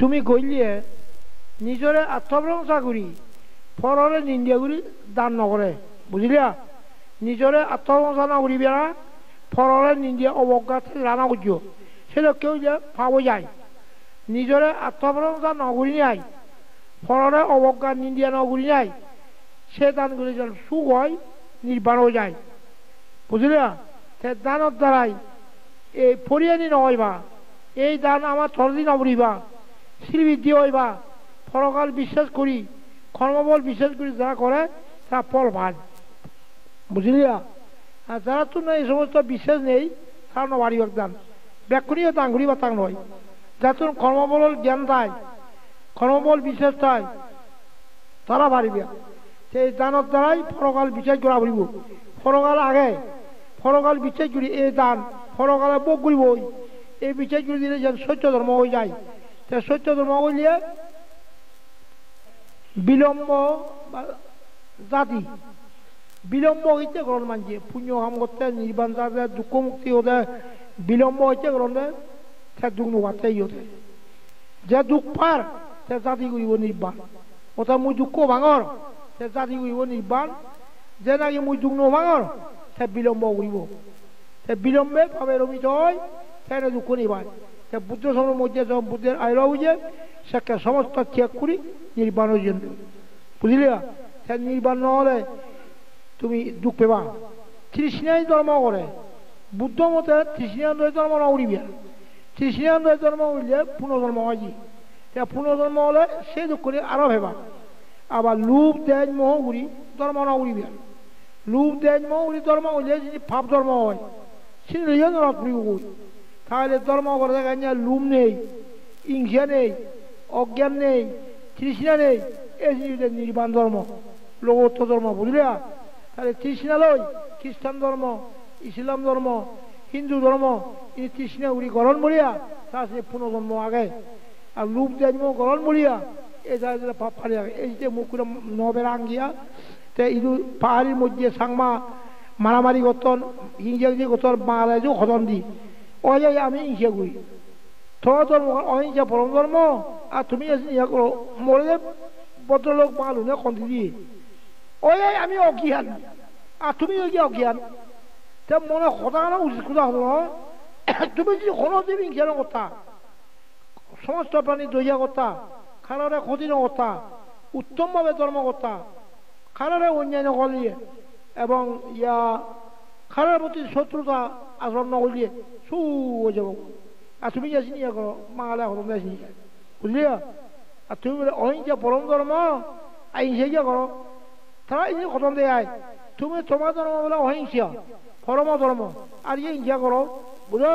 তুমি কইলিয়ে নিজরে আত্মপ্রশংসা করি পররে নিন্দা করি দান নকরে বুঝলিয়া নিজরে আত্মপ্রশংসা না করিবে না পররে নিন্দা অবজ্ঞা রানা করছো সেটা কেউ যে পাবো যায় নিজরে আত্মপ্রশংসা নকরি নাই পররে অবজ্ঞা নিন্দা নকরি নাই সে দান করে যেন সুখ হয় নির্বাণ হয়ে যায় বুঝলিয়া সে দানের দ্বারাই এই পরিয়ানি নহইবা এই দান আমার থরদি নবরিবা শ্রীবৃদ্ধি হইবা পরকাল বিশ্বাস করি কর্মবল বিশ্বাস করি যারা করে তারা ফল পায় বুঝলিয়া আর যারা তো না এই সমস্ত বিশ্বাস নেই তারা নবাড়ি দান ব্যাকুণীয় দান করিবা তাক নয় যারা তোর কর্মবল জ্ঞান দেয় কর্মবল বিশ্বাস দেয় তারা পারিবে সেই দানের দ্বারাই পরকাল বিশ্বাস করা বলিব পরকাল আগে পরকাল বিশ্বাস করি এই দান পরকালে বক করিব এই বিশ্বাস করে দিলে যেন সত্য ধর্ম হয়ে যায় সে সত্য ধর্ম হইলে বিলম্ব জাতি বিলম্ব হইতে গ্রহণ মানছে পুণ্য কাম করতে নির্বাণ যাতে দুঃখ মুক্তি হতে বিলম্ব হইতে গ্রহণ সে দুঃখ নোয়াতে হতে যে দুঃখ পার সে জাতি করিব নির্বাণ অর্থাৎ মুই দুঃখ ভাঙর সে জাতি করিব নির্বাণ যে নাকি মুই দুঃখ নোভাঙর সে বিলম্ব করিব সে বিলম্বে ভাবে রমিত হয় সে দুঃখ নিবায় সে বুদ্ধ সময়ের মধ্যে যখন বুদ্ধের আয়রা বুঝে সেকে সমস্ত ত্যাগ করি নির্বাণের জন্য বুঝলিয়া সে নির্বাণ নহলে তুমি দুঃখ পেবা তৃষ্ণাই ধর্ম করে বুদ্ধ মতে তৃষ্ণান্দয় ধর্ম নকরিবে তৃষ্ণান্দয় ধর্ম হইলে পুনর্জন্ম হয় যে পুনর্জন্ম হলে সেই দুঃখ করে আরো ভেবা আবার লোভ দেয় মোহ করি ধর্ম নকরিবে লোভ দেয় মোহ করি ধর্ম হইলে যদি পাপ ধর্ম হয় সে নরক করিব তাহলে ধর্ম করে দেখা যায় লোভ নেই হিংসা নেই অজ্ঞান নেই তৃষ্ণা নেই এই নির্বাণ ধর্ম লোকোত্তর ধর্ম বুঝলিয়া তাহলে তৃষ্ণা লই খ্রিস্টান ধর্ম ইসলাম ধর্ম হিন্দু ধর্ম এই তৃষ্ণা উড়ি গরণ বলিয়া তার সে পুনর্জন্ম আগে আর লোভ জন্ম গরণ বলিয়া এই জায়গায় পাপ ফালি আগে এই যে মুখ নবের আঙ্গিয়া তে ইদু পাহাড়ির মধ্যে সাংমা মারামারি গতন হিংসা গতন বাংলায় যে হতন দি ওই আমি হিংসা করি তোমার ধর্ম অহিংসা পরম ধর্ম আর তুমি ইয়া করো মরে ভদ্রলোক বাঙালু না কন্তি দিয়ে ওই আমি অজ্ঞান আর তুমি ওই অজ্ঞান তা মনে কথা না উচিত কথা হলো তুমি যদি কোনো তুমি হিংসা কথা সমস্ত প্রাণী দইয়া কথা খারারে ক্ষতি কথা উত্তমভাবে ধর্ম কথা খারারে অন্যায় নকলিয়ে এবং ইয়া খারার প্রতি শত্রুতা আচরণ নকলিয়ে সু হয়ে যাব আর তুমি যাচ্ছি ইয়া করো বাঙালি হতম যাচ্ছি বুঝলি আর তুমি বলে অহিংসা পরম ধর্ম আর হিংসা গিয়া করো তারা এই খতম দেয় তুমি তোমার ধর্ম বলে অহিংসা পরম ধর্ম আর ইয়ে হিংসা করো বুঝল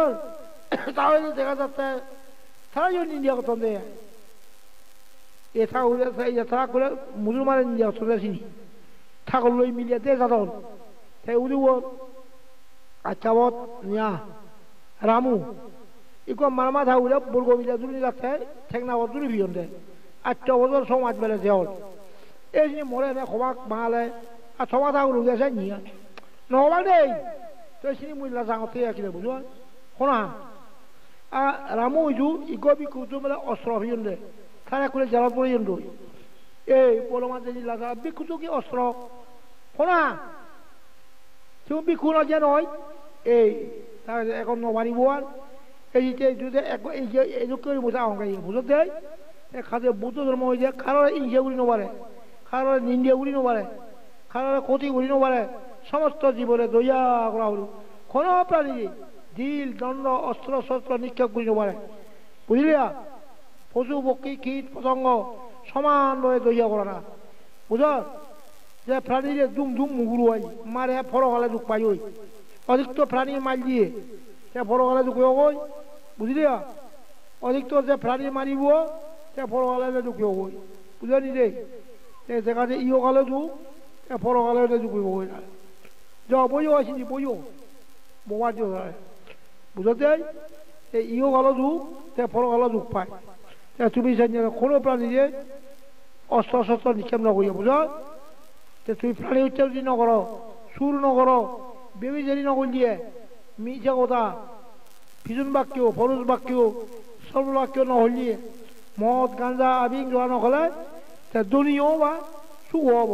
তাহলে দেখা যাচ্ছে তারা যদি ইন্ডিয়া খতম দেয় তারা করে মুসলমানের ইন্ডিয়া খতম দেয়নি ঠাকুর লই মিলিয়ে দে যাদন তাই উদিব আচ্ছা বত নিয়া রামু ইকো মারমা থাকুলে বর্গ মিলিয়া দুর্নি যাচ্ছে ঠেকনা দুরি ভিজন দেয় 8 বছর সমাজ বেলে দেওয়াল এই যে মরে না খবাক বাঙালে আর সবা থাকুর গেছে নিয়া নহবা দেই তো সিনি মূল্য জাঙতে আঁকিলে বুঝো শোনা আর রামু ইজু ইগো বিকুতু মানে অস্ত্র ভিজন দেয় তারা করে জ্বালা পড়ে যেন এই বলমা যে লাগা বিকুতু কি অস্ত্র শোনা তুমি বিকু না যে নয় এই তার এখন নবানিব আর এই যে এই করে বোঝা অঙ্গাই বুঝো দেয় খাতে বুদ্ধ ধর্ম হয়ে যায় কারোর ইংসা গুলি নবারে কারোর নিন্দিয়া গুলি নবারে কারোর ক্ষতি গুলি নবারে সমস্ত জীবনে দইয়া করা হল কোনো প্রাণী দিল দণ্ড অস্ত্র শস্ত্র নিক্ষেপ করি নবারে বুঝলিয়া পশু পক্ষী কীট পতঙ্গ সমানভাবে দইয়া করা না বুঝ যে প্রাণীরে দুম দুম মুগুরু হয় মারে ফরকালে দুঃখ পাই ওই অধিকত প্রাণী মাল দিয়ে সে ফরকালে দুঃখ হই বুঝলিয়া অধিকত যে প্রাণী মারিব সে ফরকালে দুঃখ হই বুঝলি রে সেখানে ইও কালে দু ফরকালে দুঃখ হই না যা বইও আসিনি বইও বোমার যে বুঝতে এই ইও কালো দু সে ফরকালে দুঃখ পায় তুমি কোনো প্রাণী যে অস্ত্র শস্ত্র নিক্ষেপ নকরিয়া বুঝ তুমি প্রাণী হত্যা যদি নকর সুর নকর বেবিচারি নকল দিয়ে মিছা কথা পিছন বাক্য ফরজ বাক্য সর্ববাক্য নহলিয়ে মদ গাঞ্জা আবিং জোৱা নকলে দুনিয়াও বা সুখ হব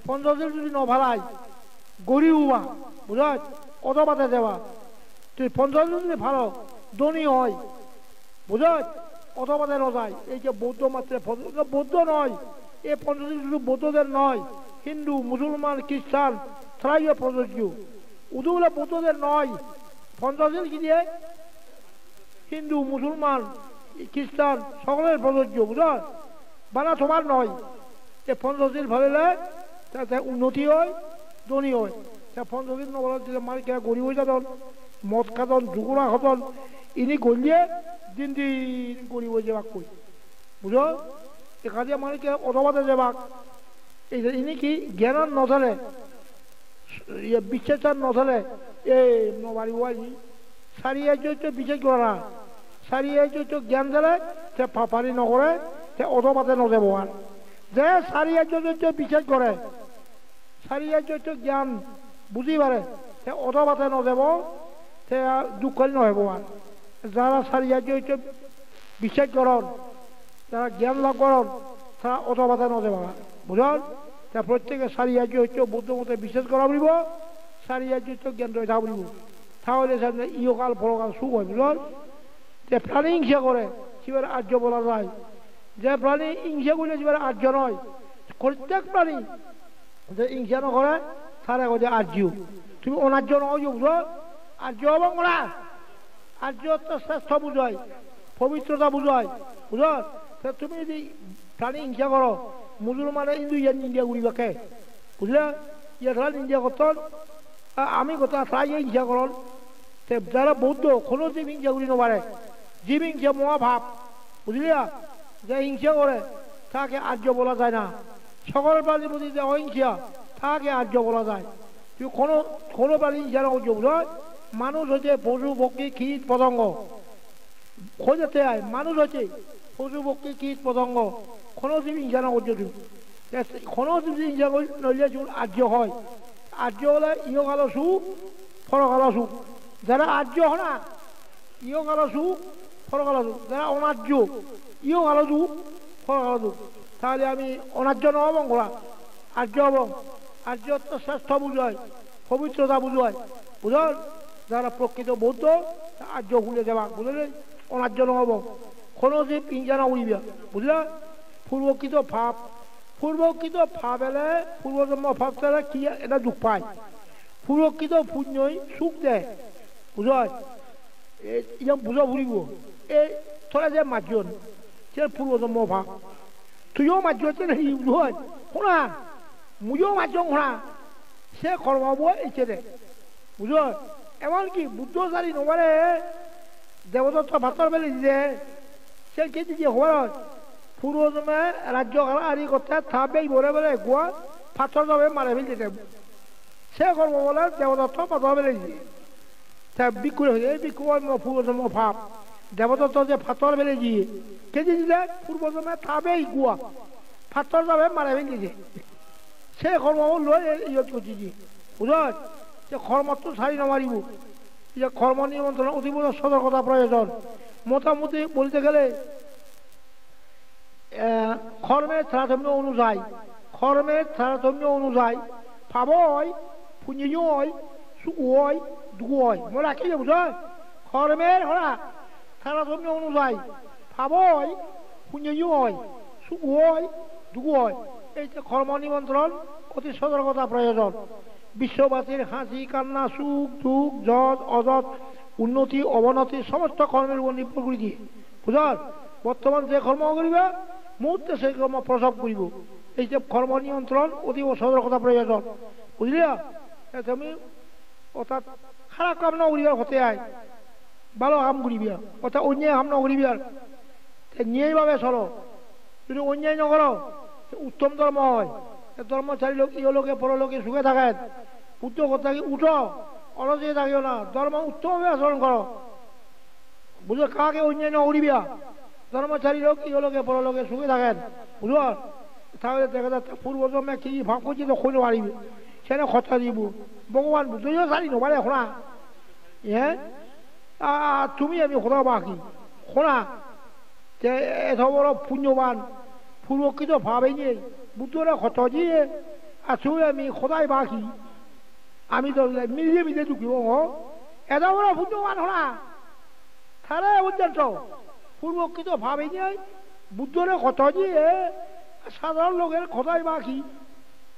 পঞ্চশীল যদি নভালাই গরিব বা বুঝায় কত বাদে দেওয়া তুই পঞ্চশীল যদি ভালো ধনী হয় বুঝায় কত বাদে নজায় এই যে বৌদ্ধ মাত্রে বৌদ্ধ নয় এই পঞ্চশীল শুধু বৌদ্ধদের নয় হিন্দু মুসলমান খ্রিস্টান তারাই প্রযোজ্য উদু বলে বৌদ্ধদের নয় পঞ্চশীল কি দিয়ে হিন্দু মুসলমান খ্রিস্টান সকলের প্রযোজ্য বুঝায় বানা তোমার নয় যে পঞ্চশীল ভাবিলে তাতে উন্নতি হয় ধনী হয় পঞ্চশীল নবলার দিলে মালিকা গরিব হয়ে যাতন মদ খাতন জুগুরা খাতন ইনি গলিয়ে দিন দিন গরিব হয়ে যাবাক কই বুঝো এখানে মালিকা অথবাতে যাবাক এই যে ইনি কি জ্ঞান নথলে বিশ্বাস নথলে এই নবাড়ি হয়নি সারিয়ে হচ্ছে বিশ্বাস করা সারিয়ে হচ্ছে জ্ঞান দিলে সে পাপারি নকরে সে অথবাতে নযাব আর যে সারিয়ে হচ্ছে বিশ্বাস করে সারিয়ে হচ্ছে জ্ঞান বুঝি পারে সে অথবাতে নযাব সে দুঃখল নহব আর যারা সারিয়ে হচ্ছে বিশ্বাস করন যারা জ্ঞান লাভ করন তারা অথবাতে নযাব বুঝল তা প্রত্যেকে সারিয়ে হচ্ছে বুদ্ধ মতে বিশ্বাস করা বলিব সারিয়ে হচ্ছে জ্ঞান রয়ে বলিব তাহলে ইহকাল পরকাল সুখ হয় বুঝল যে প্রাণী হিংসা করে সেবার আর্য বলা যায় যে প্রাণী হিংসা করলে সেবার আর্য নয় প্রত্যেক প্রাণী যে হিংসা নকরে তারা যে আর্য তুমি অনার্য নয় বুঝো আর্য এবং ওরা আর্য শ্রেষ্ঠ বুঝায় পবিত্রতা বুঝায় বুঝো তুমি যদি প্রাণী হিংসা করো মুসলমানে হিন্দু ইয়ান ইন্ডিয়া ঘুরিবাকে বুঝলে ইয়ার ইন্ডিয়া করতন আমি কথা তাই হিংসা করন যারা বৌদ্ধ কোনো জীব হিংসা করি নবারে জীব হিংসা মহাভাব বুঝলিয়া যে হিংসা করে তাকে আর্য বলা যায় না সকল প্রাণীর প্রতি যে অহিংসা তাকে আর্য বলা যায় তুই কোনো প্রাণী হিংসা না করছো বুঝ মানুষ হচ্ছে পশু পক্ষী কীট পতঙ্গ খোঁজতে আয় মানুষ হচ্ছে পশু পক্ষী কীট পতঙ্গ কোনো জীব হিংসা না করছো তুই কোনো জীব হিংসা নইলে আর্য হয় আর্য হলে ইহকাল সুখ পরকাল সুখ যারা আর্য হয় না ইহকাল সুখ পরকাল সুখ যারা অনার্য ইহকাল সুখ পরকাল সুখ তাহলে আমি অনার্য নহবং করা আর্য হবং আর্য শ্রেষ্ঠ বুঝায় পবিত্রতা বুঝায় বুঝল যারা প্রকৃত বৌদ্ধ আর্য ভুলে দেওয়া বুঝলে অনার্য নহবং কোনো জীব হিংসা না উড়িবা বুঝলা পূর্বকৃত ভাব এলে পূর্বজন্ম ভাব তারা কি এটা দুঃখ পায় পূর্বকৃত পুণ্যই সুখ দেয় বুঝায় ইয়াম বুঝা ফুরিব এই তোরা যে মাজন সে পূর্বজন্ম ভাব তুইও মাজ বুঝায় শোনা মুইও মাজন শোনা সে কর্মাব এইছে দে বুঝায় এমনকি বুদ্ধচারী নবারে দেবদত্ত ভাতর বেলে দিছে সে কে দিছে হবার পূর্বজন্মে রাজ্য আরি করতে থাকবে বলে বলে গোয়া পাথর যাবে মারে ফেলতে সে কর্ম বলে দেবদত্ত পাথর বেলে দিছে বিক্ষুর হয়ে এই বিক্ষু পূর্বজন্ম ভাব দেবদত্ত যে পাথর বেলে দিয়ে কে দিলে পূর্বজন্মে থাকবেই গোয়া পাথর যাবে মারে ফেলতে সে কর্ম লই ইয়ত করছি বুঝল যে কর্মতো ছাড়ি নামারিব যে কর্ম নিয়ন্ত্রণ অতি সতর্কতা প্রয়োজন মোটামুটি বলতে গেলে কর্মের তারতম্য অনুযায়ী পাব হয় পুণ্য হয় সুখ হয় দুঃখ হয় মই রাখি বুঝ কর্মের হরা তারতম্য অনুযায়ী পাব হয় পুণ্য হয় সুখ হয় দুঃখ হয় এই যে কর্ম নিমন্ত্রণ অতি সতর্কতা প্রয়োজন বিশ্ববাসীর হাসি কান্না সুখ দুঃখ যত অযত উন্নতি অবনতি সমস্ত কর্মের উপর নির্ভর করে দিয়ে বুঝল বর্তমান যে কর্ম করিবা মুহূর্তে সেই কর্ম প্রসব করিব এই যে কর্ম নিয়ন্ত্রণ অতীব সতর্কতা প্রয়োজন বুঝলিয়া তুমি অর্থাৎ খারাপ কাম নকরিবার হতে আয় ভালো কাম করিবি অর্থাৎ অন্যায় কাম নকরিবি আর ন্যায়ভাবে চলো যদি অন্যায় নকর উত্তম ধর্ম হয় ধর্মচারী লোক ইহলোকে পরলোকে সুখে থাকেন বুদ্ধ কথা কি উঠো অলসে থাকিও না ধর্ম উত্তমভাবে আচরণ করো বুঝো কাকে অন্যায় নকরিবিয়া ধর্মচারী লোক ইহলোকে পরলোকে সুখে থাকেন বুঝো তাহলে দেখা যাচ্ছে পূর্বজন্মে কি ভাব করছি তো খোঁজ পারিবি সেটা কথা দিব ভগবান বুঝতেও জানি নবারে শোনা হ্যাঁ তুমি আমি শোনা বাকি শোনা যে এত বড় পুণ্যবান পূর্বকৃত ভাবে নিয়ে বুদ্ধরা কত দিয়ে আসলে আমি খোদাই বাকি আমি তো মিলিয়ে মিলিয়ে ঢুকিব এত বড় পুণ্যবান হলা তাহলে পর্যন্ত পূর্বকৃত ভাবে নিয়ে বুদ্ধরা কত দিয়ে সাধারণ লোকের খোদাই বাকি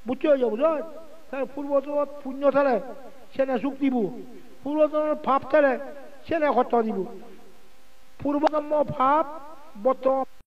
বুঝতে হয়ে যাবো তাহলে পূর্বতন পুণ্য তাহলে সেনে সুখ দিব পূর্বতনের ভাব তাহলে সেনে কত দিব পূর্বতম ভাব বর্তমান